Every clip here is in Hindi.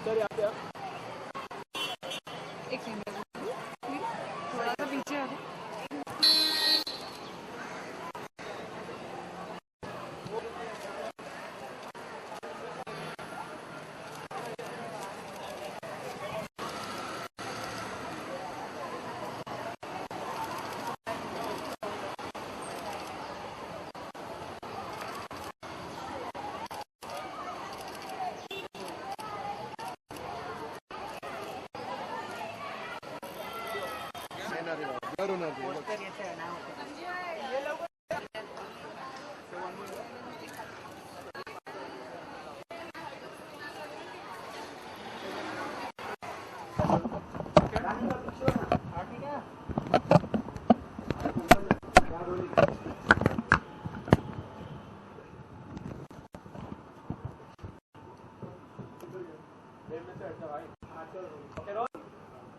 सर यहाँ पे एक सेकंड थोड़ा सा पीछे आ जाओ।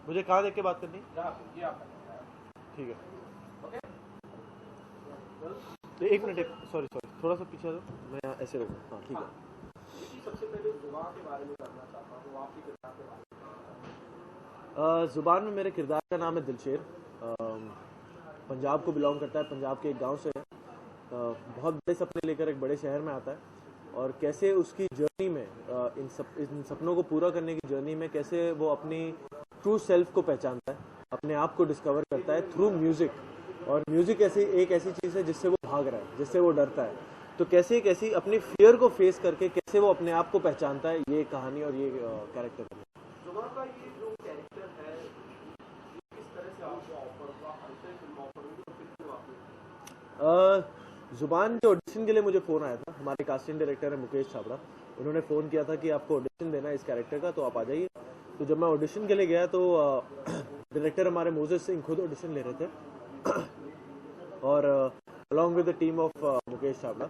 मुझे कहाँ देख के बात करनी? ठीक है। तो एक मिनट, सॉरी थोड़ा सा पीछे आ जाओ, मैं यहाँ ऐसे रहूँगा। हाँ ठीक है। सबसे पहले जुबान के बारे में जानना चाहता हूँ, आपके किरदार के बारे में। जुबान में मेरे किरदार का नाम है दिलशेर। पंजाब को बिलोंग करता है, पंजाब के एक गांव से है। बहुत बड़े सपने लेकर एक बड़े शहर में आता है और कैसे उसकी जर्नी में इन सपनों को पूरा करने की जर्नी में कैसे वो अपनी ट्रू सेल्फ को पहचानता है, अपने आप को डिस्कवर करता है थ्रू म्यूजिक। और म्यूजिक एक ऐसी चीज़ है जिससे वो भाग रहा है, जिससे वो डरता है। तो कैसे कैसी अपनी फियर को फेस करके कैसे वो अपने आप को पहचानता है, ये कहानी और ये कैरेक्टर है। जुबान का ये जो कैरेक्टर है, किस तरह से आपको ऑफर हुआ? जुबान के ऑडिशन के लिए मुझे फ़ोन आया था। हमारे कास्टिंग डायरेक्टर है मुकेश छाबड़ा, उन्होंने फ़ोन किया था कि आपको ऑडिशन देना है इस कैरेक्टर का, तो आप आ जाइए। तो जब मैं ऑडिशन के लिए गया तो डायरेक्टर हमारे मोजेस सिंह खुद ऑडिशन ले रहे थे और along with the team of Mukesh Chhabra.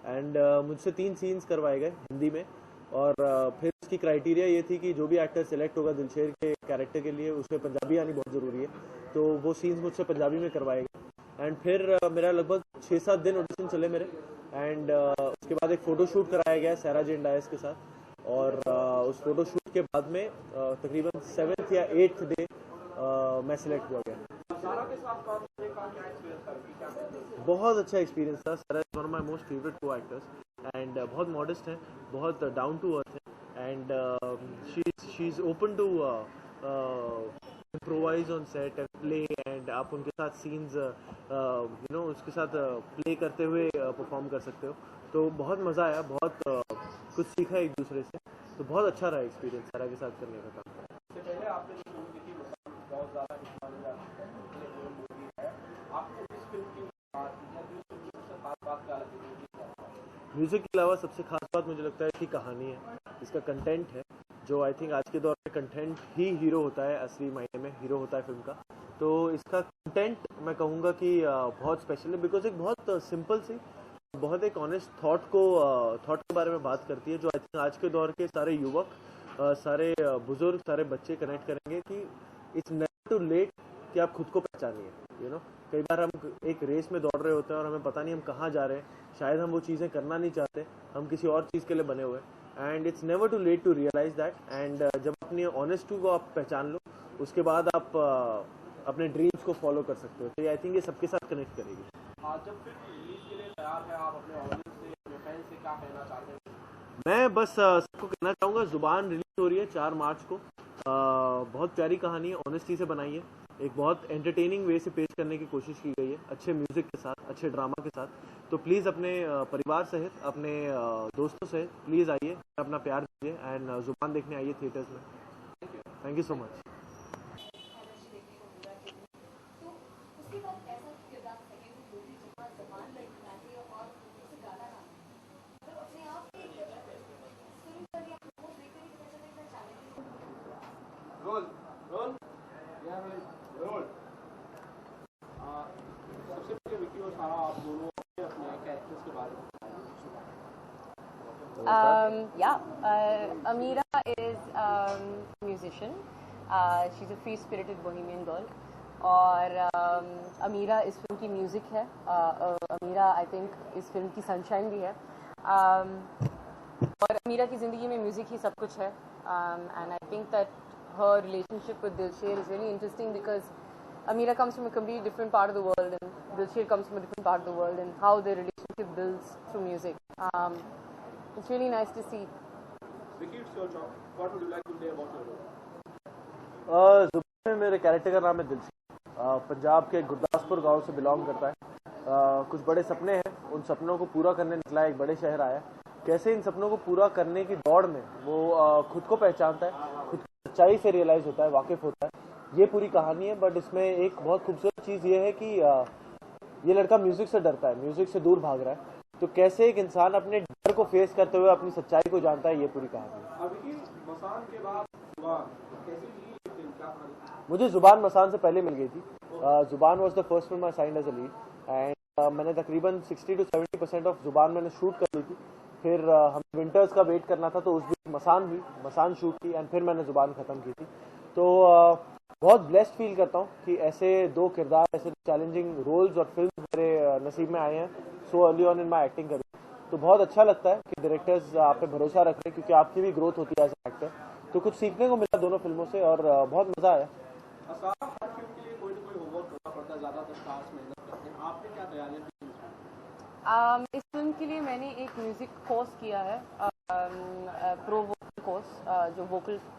And मुझसे 3 सीन्स करवाए गए हिंदी में। और फिर उसकी क्राइटेरिया ये थी कि जो भी एक्टर सिलेक्ट होगा दिलशेर के कैरेक्टर के लिए, उसमें पंजाबी आनी बहुत ज़रूरी है। तो वो सीन्स मुझसे पंजाबी में करवाए गए। एंड फिर मेरा लगभग 6-7 दिन ऑडिशन चले मेरे। एंड उसके बाद एक फ़ोटो शूट कराया गया सारा जेन डायस के साथ। और उस फोटो शूट के बाद में तकरीबन 7th या 8th डे मैं सिलेक्ट हुआ गया। सारा के साथ काम करने का क्या एक्सपीरियंस था? बहुत अच्छा एक्सपीरियंस था। Sara is one of my most favourite co actors and बहुत मॉडेस्ट है, बहुत डाउन टू अर्थ है। And she is open to improvise on set and play. And आप उनके साथ सीन्स उसके साथ प्ले करते हुए परफॉर्म कर सकते हो। तो बहुत मज़ा आया, बहुत कुछ सीखा एक दूसरे से। तो बहुत अच्छा रहा एक्सपीरियंस सारा के साथ करने का काम। इससे पहले आपने जो फिल्म की थी बहुत ज़्यादा है, आपको इस फिल्म की सबसे खास बात क्या लगी? म्यूजिक के अलावा सबसे खास बात मुझे लगता है इसकी कहानी है, इसका कंटेंट है, जो आई थिंक आज के दौर में कंटेंट ही हीरो होता है, असली मायने में हीरो होता है फिल्म का। तो इसका कंटेंट मैं कहूँगा कि बहुत स्पेशल है, बिकॉज एक बहुत सिंपल सी, बहुत एक ऑनेस्ट थॉट के बारे में बात करती है, जो आई थिंक आज के दौर के सारे युवक, सारे बुजुर्ग, सारे बच्चे कनेक्ट करेंगे कि इट्स नेवर टू लेट कि आप खुद को पहचानिए। कई बार हम एक रेस में दौड़ रहे होते हैं और हमें पता नहीं हम कहाँ जा रहे हैं, शायद हम वो चीज़ें करना नहीं चाहते, हम किसी और चीज़ के लिए बने हुए हैं। And it's never too late to realise that. And जब अपनी ऑनेस्टी को आप पहचान लो, उसके बाद आप अपने ड्रीम्स को फॉलो कर सकते हो। तो आई थिंक ये सबके साथ कनेक्ट करेगी। जब फिल्म रिलीज के लिए तैयार है, आप अपने ऑडियंस से, अपने फैंस से क्या कहना चाहते हैं? मैं बस सबको कहना चाहूँगा, जुबान रिलीज हो रही है 4 मार्च को। बहुत प्यारी कहानी है, ऑनेस्टी से बनाई है, एक बहुत एंटरटेनिंग वे से पेश करने की कोशिश की गई है, अच्छे म्यूजिक के साथ, अच्छे ड्रामा के साथ। तो प्लीज़ अपने परिवार सहित, अपने दोस्तों सहित प्लीज़ आइए, अपना प्यार दीजिए एंड जुबान देखने आइए थिएटर्स में। Thank you so much. Role सबसे पहले विकी और सारा, आप दोनों अपने कैरेक्टर्स के बारे में Amira is musician. She's a free-spirited bohemian girl. और अमीरा इस फिल्म की म्यूज़िक है। अमीरा आई थिंक इस फिल्म की सनशाइन भी है। और अमीरा की ज़िंदगी में म्यूज़िक ही सब कुछ है। and I think that her relationship with Dilsher is really interesting because Ameera comes from a completely different part of the world and Dilsher comes from a different part of the world, and how their relationship builds through music. It's really nice to see. Vicky, it's your job. What would you like to say about your role? जुबान में मेरे कैरेक्टर का नाम है दिलशर। पंजाब के गुरदासपुर गांव से बिलोंग करता है। कुछ बड़े सपने हैं, उन सपनों को पूरा करने निकला, एक बड़े शहर आया। कैसे इन सपनों को पूरा करने की दौड़ में वो खुद को पहचानता है, खुद की सच्चाई से रियलाइज होता है, वाकिफ होता है। ये पूरी कहानी है। बट इसमें एक बहुत खूबसूरत चीज़ ये है कि ये लड़का म्यूजिक से डरता है, म्यूजिक से दूर भाग रहा है। तो कैसे एक इंसान अपने डर को फेस करते हुए अपनी सच्चाई को जानता है, ये पूरी कहानी है। अभी मसान के बाद जुबान कैसी थी ये फिल्म, क्या था? मुझे जुबान मसान से पहले मिल गई थी। Zubaan was the first film I signed as a lead, and मैंने तकरीबन 60 to 70% ऑफ जुबान मैंने शूट कर ली थी। फिर हमें विंटर्स का वेट करना था, तो उस बीच मसान हुई, मसान शूट की, एंड फिर मैंने जुबान ख़त्म की थी। तो बहुत ब्लेस्ड फील करता हूँ कि ऐसे दो किरदार, ऐसे चैलेंजिंग रोल्स और फिल्म मेरे नसीब में आए हैं so early on in my acting career. तो बहुत अच्छा लगता है कि डायरेक्टर्स आप पे भरोसा रख रहे हैं, क्योंकि आपकी भी ग्रोथ होती है एज एक्टर। तो कुछ सीखने को मिला दोनों फिल्मों से और बहुत मज़ा आया। आसान हर फिल्म के लिए कोई ना कोई होमवर्क करना पड़ता है, ज़्यादातर स्टार्स मेहनत करते हैं। आपने क्या तैयारियां की? इस फिल्म के लिए मैंने एक म्यूज़िक कोर्स किया है, प्रो वोकल कोर्स, जो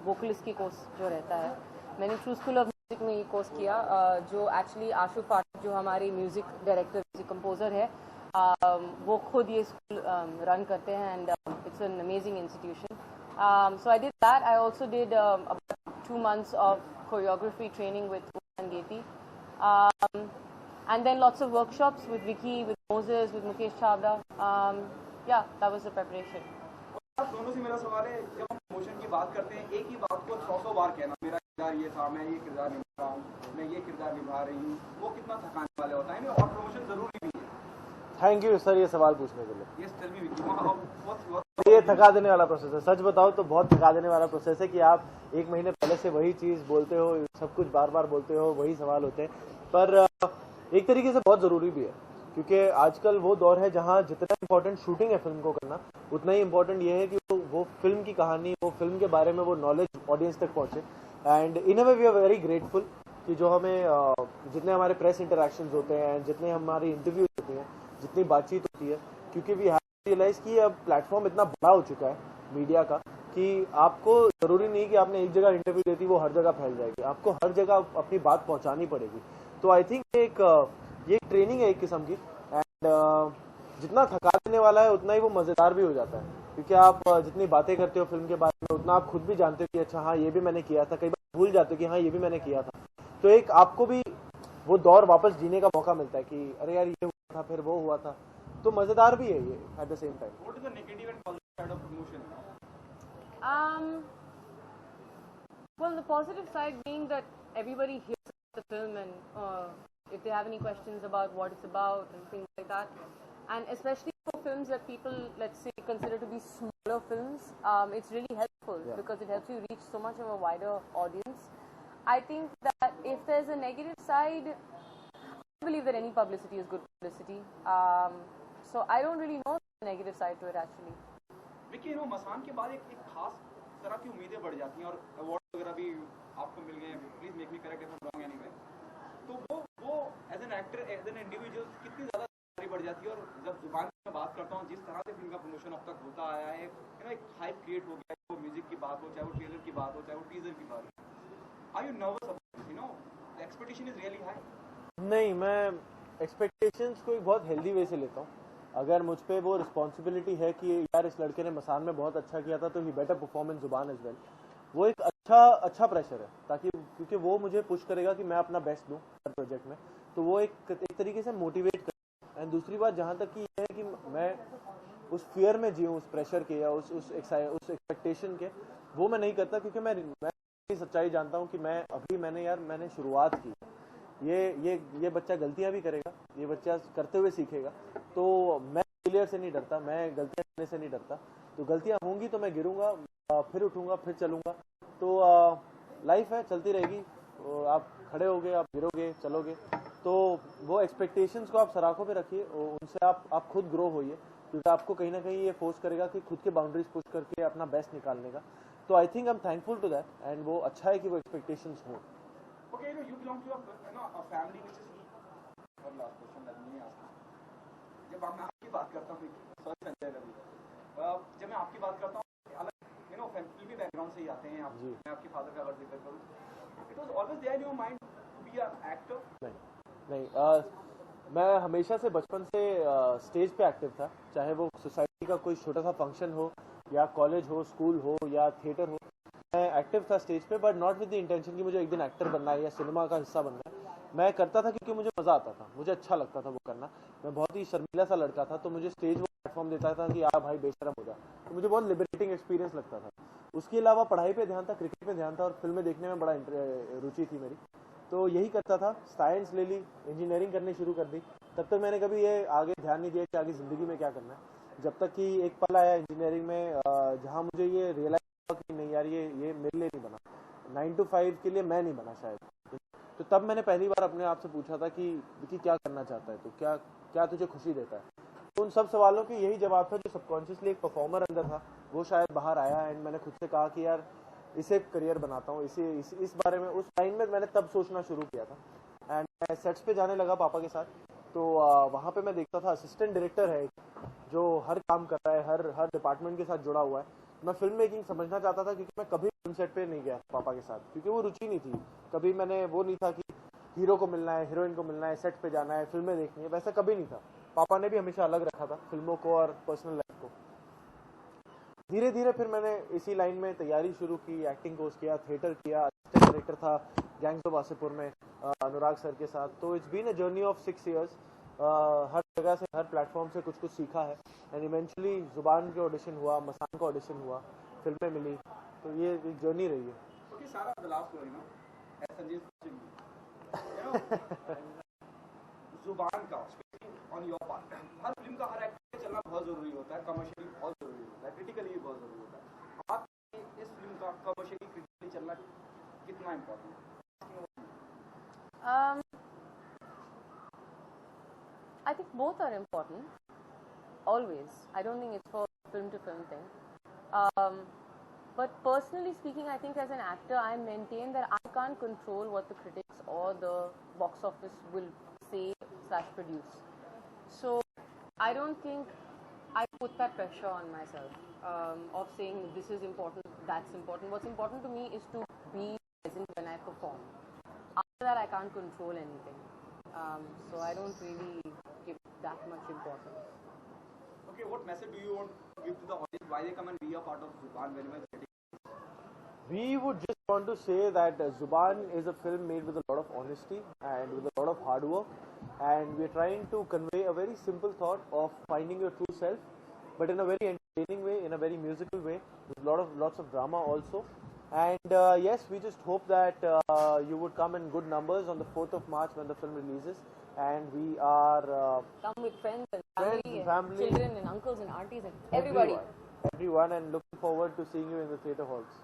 वोकलिस्ट की कोर्स जो रहता है। मैंने ट्रू स्कूल ऑफ म्यूज़िक में ये कोर्स किया, जो एक्चुअली आशु पाठक जो हमारे म्यूज़िक डायरेक्टर, म्यूज़िक कंपोज़र है, वो खुद ये स्कूल रन करते हैं, and it's an amazing institution. So I did that. I also did about 2 months of choreography training with Uman Geti. And then lots of workshops with Vicky, with Moses, with Mukesh Chabra. Yeah, that was the preparation. आप दोनों से मेरा सवाल है, जब हम प्रमोशन की बात करते हैं, एक ही बात को 100 बार कहना, मेरा किरदार ये था, मैं ये किरदार निभा रहा हूँ, मैं ये किरदार निभा रही हूँ, वो कितना थकाने वाला होता है, और प्रमोशन जरूरी भी है। थैंक यू सर ये सवाल पूछने के लिए। Yes, tell me, Vicky. ये थका देने वाला प्रोसेस है, सच बताओ तो बहुत थका देने वाला प्रोसेस है कि आप एक महीने पहले से वही चीज़ बोलते हो, सब कुछ बार बार बोलते हो, वही सवाल होते हैं। पर एक तरीके से बहुत ज़रूरी भी है, क्योंकि आजकल वो दौर है जहाँ जितना इम्पोर्टेंट शूटिंग है फिल्म को करना, उतना ही इम्पोर्टेंट ये है कि वो फिल्म की कहानी, वो फिल्म के बारे में वो नॉलेज ऑडियंस तक पहुँचे। And in a way we are very grateful कि जो हमें जितने हमारे प्रेस इंटरेक्शंस होते हैं, जितने हमारी इंटरव्यूज होती हैं, जितनी बातचीत होती है, क्योंकि वी हैव रियलाइज कि अब प्लेटफॉर्म इतना बड़ा हो चुका है मीडिया का कि आपको ज़रूरी नहीं कि आपने एक जगह इंटरव्यू देती वो हर जगह फैल जाएगी, आपको हर जगह अपनी बात पहुंचानी पड़ेगी। तो आई थिंक ये ट्रेनिंग है एक किस्म की, एंड जितना थका देने वाला है उतना ही वो मज़ेदार भी हो जाता है, क्योंकि आप जितनी बातें करते हो फिल्म के बारे में, उतना आप खुद भी जानते हो कि अच्छा हाँ ये भी मैंने किया था, कई बार भूल जाते हो कि हाँ ये भी मैंने किया था। तो एक आपको भी वो दौर वापस जीने का मौका मिलता है कि अरे यार ये हुआ था, फिर वो हुआ था। तो मजेदार भी है ये at the same time. What is the negative and positive side of promotion? Well, the positive side being that everybody hears the film, and if they have any questions about what it's about and things like that, and especially for films that people, let's say, consider to be smaller films, it's really helpful because it helps you reach so much of a wider audience. I think that if there's a negative side, I believe that any publicity is good publicity. So I don't really know the negative side to it actually. देखिए मसान के बाद एक खास तरह की उम्मीदें बढ़ जाती हैं और अवार्ड वगैरह भी आपको मिल गए हैं। Please make me correct if I am wrong anyway. तो वो as an actor, as an individual कितनी ज़्यादा बड़ी बढ़ जाती है। और जब जुबान में बात करता हूँ, जिस तरह से फिल्म का प्रमोशन अब तक होता आया है, एक हाइप क्रिएट हो गया है, वो म्यूजिक की बात हो, चाहे वो ट्रेलर की बात हो, चाहे वो टीजर की बात हो। Are you nervous about this? The expectation is really high. नहीं, मैं एक्सपेक्टेशंस को एक बहुत हेल्दी वे से लेता हूँ। अगर मुझ पे वो रिस्पॉन्सिबिलिटी है कि यार इस लड़के ने मसान में बहुत अच्छा किया था, तो ही बेटर परफॉर्म इन जुबान एज वेल, वो एक अच्छा प्रेशर है, ताकि क्योंकि वो मुझे पुश करेगा कि मैं अपना बेस्ट दूँ हर प्रोजेक्ट में, तो वो एक तरीके से मोटिवेट करेगा। एंड दूसरी बात जहाँ तक कि ये है कि मैं उस फियर में जीऊँ, उस प्रेशर के या उस एक्सपेक्टेशन के, वो मैं नहीं करता, क्योंकि मैं सच्चाई जानता हूँ कि मैंने शुरुआत की। ये बच्चा गलतियां भी करेगा, ये बच्चा करते हुए सीखेगा। तो मैं फेलियर से नहीं डरता, मैं गलतियां करने से नहीं डरता। तो गलतियां होंगी तो मैं गिरूंगा, फिर उठूंगा, फिर चलूंगा। तो लाइफ है, चलती रहेगी। आप खड़े होगे, आप गिरोगे, चलोगे। तो वो एक्सपेक्टेशंस को आप सराखों पे रखिए, उनसे आप खुद ग्रो होइए, क्योंकि आपको कहीं ना कहीं ये फोर्स करेगा कि खुद के बाउंड्रीज पुश करके अपना बेस्ट निकालने का। तो I think I am thankful to that, and वो अच्छा है कि वो एक्सपेक्टेशंस हो. Okay, you belong to a family which is one last question let me ask you. जब मैं आपकी बात करता हूँ सॉरी संजय रवि, जब मैं आपकी बात करता हूँ अलग फिल्मी बैकग्राउंड से ही आते हैं आप. मैं आपके फादर का अगर जिक्र करूँ, it was always there in your mind to be an actor. नहीं, मैं हमेशा से बचपन से स्टेज पे एक्टिव था, चाहे वो सोसाइटी का कोई छोटा सा फंक्शन हो या कॉलेज हो, स्कूल हो या थिएटर हो. मैं एक्टिव था स्टेज पे, but not with the intention कि मुझे एक दिन एक्टर बनना है या सिनेमा का हिस्सा बनना है. मैं करता था क्योंकि मुझे मज़ा आता था, मुझे अच्छा लगता था वो करना. मैं बहुत ही शर्मीला सा लड़का था, तो मुझे स्टेज वो प्लेटफॉर्म देता था कि आ भाई बेशरम हो जा, तो मुझे बहुत लिबरेटिंग एक्सपीरियंस लगता था. उसके अलावा पढ़ाई पे ध्यान था, क्रिकेट पे ध्यान था, और फिल्में देखने में बड़ा रुचि थी मेरी. तो यही करता था. साइंस ले ली, इंजीनियरिंग करनी शुरू कर दी. तब तक मैंने कभी ये आगे ध्यान नहीं दिया कि आगे ज़िंदगी में क्या करना है, जब तक कि एक पल आया इंजीनियरिंग में जहाँ मुझे ये रियलाइज हुआ कि नहीं यार, ये मेरे लिए नहीं बना, 9 to 5 के लिए मैं नहीं बना शायद. तो तब मैंने पहली बार अपने आप से पूछा था कि क्या करना चाहता है, तो क्या तुझे खुशी देता है. तो उन सब सवालों के यही जवाब था जो सबकॉन्शियसली एक परफॉर्मर अंदर था, वो शायद बाहर आया. एंड मैंने खुद से कहा कि यार इसे करियर बनाता हूँ, इस बारे में. उस टाइम में मैंने तब सोचना शुरू किया था. एंड मैं सेट्स पे जाने लगा पापा के साथ. तो वहाँ पे मैं देखता था असिस्टेंट डायरेक्टर है जो हर काम कर रहा है, हर डिपार्टमेंट के साथ जुड़ा हुआ है. मैं फिल्म मेकिंग समझना चाहता था, क्योंकि मैं कभी फिल्म सेट पे नहीं गया पापा के साथ, क्योंकि वो रुचि नहीं थी. कभी मैंने वो नहीं था कि हीरो को मिलना है, हीरोइन को मिलना है, सेट पे जाना है, फिल्में देखनी है, वैसा कभी नहीं था. पापा ने भी हमेशा अलग रखा था फिल्मों को और पर्सनल लाइफ को. धीरे धीरे फिर मैंने इसी लाइन में तैयारी शुरू की, एक्टिंग कोर्स किया, थिएटर किया, असिस्टेंट डायरेक्टर था गैंग्स ऑफ वासेपुर में अनुराग सर के साथ. तो it's been a journey of 6 years. हर जगह से, हर प्लेटफॉर्म से कुछ सीखा है. एंड इवेंचुअली जुबान के ऑडिशन हुआ, मसान का ऑडिशन हुआ, फिल्में मिली. तो ये एक जर्नी रही है. Okay, Sarah, the last one, as Sanjay जुबान का on your part, her film का हर एक्टर चलना बहुत जरूरी होता है, कमर्शियली बहुत जरूरी होता है, क्रिटिकली भी बहुत जरूरी होता है. आप इस फिल्म का कमर्शियली क्रिटिकली चलना कितना इम्पोर्टेंट है? I think both are important. Always. I don't think it's for film to film thing. But personally speaking, I think as an actor, I maintain that I can't control what the critics or the box office will say/produce. So I don't think I put that pressure on myself of saying this is important, that's important. What's important to me is to be present when I perform. After that, I can't control anything. So I don't really give that much importance. Okay, what message do you want to give to the audience? Why they come and be a part of Zuban whenever it's getting? We would just want to say that Zuban is a film made with a lot of honesty and with a lot of hard work, and we're trying to convey a very simple thought of finding your true self, but in a very entertaining way, in a very musical way, with lots of drama also. And yes, we just hope that you would come in good numbers on the 4th of March when the film releases, and we are Come with friends and family, family, children and uncles and aunties and everybody. everyone, and looking forward to seeing you in the theatre halls.